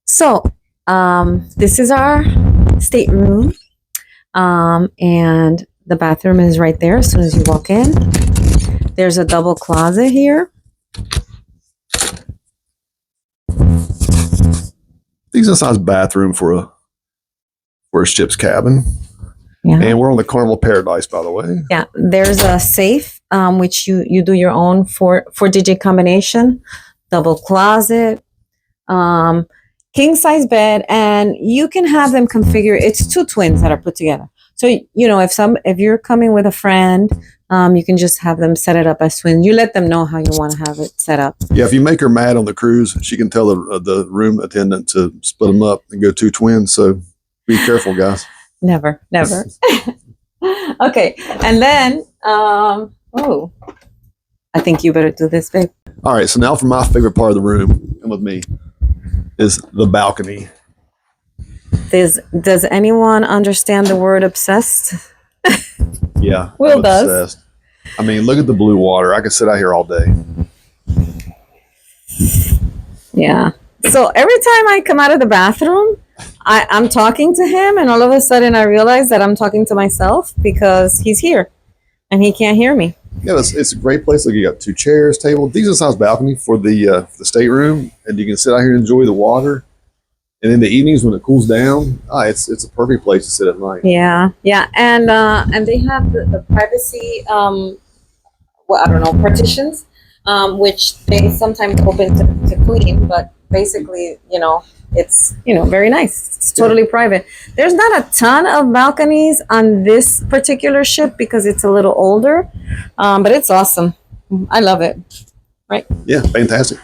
So, this is our stateroom, and the bathroom is right there as soon as you walk in. There's a double closet here. Decent sized bathroom for a ship's cabin. Yeah. And we're on the Carnival Paradise, by the way. Yeah, there's a safe, which you do your own four-digit combination, double closet, king size bed, and you can have them configure. It's two twins that are put together. So if you're coming with a friend, you can just have them set it up as twins. You let them know how you want to have it set up. Yeah, if you make her mad on the cruise, she can tell the room attendant to split them up and go two twins. So be careful, guys. Never. Okay, and then I think you better do this, babe. All right, so now for my favorite part of the room, and with me, is the balcony. Does anyone understand the word obsessed? Yeah, Will I'm obsessed. I mean, look at the blue water. I could sit out here all day. Yeah. So every time I come out of the bathroom, I'm talking to him, and all of a sudden I realize that I'm talking to myself because he's here and he can't hear me. Yeah, it's a great place. Look, you got two chairs, table, decent sized balcony for the stateroom, and you can sit out here and enjoy the water. And in the evenings when it cools down, it's a perfect place to sit at night. Yeah, and they have the privacy, partitions, which they sometimes open to clean, but basically, it's very nice. It's totally private. There's not a ton of balconies on this particular ship because it's a little older, but it's awesome. I love it. Right? Yeah, fantastic.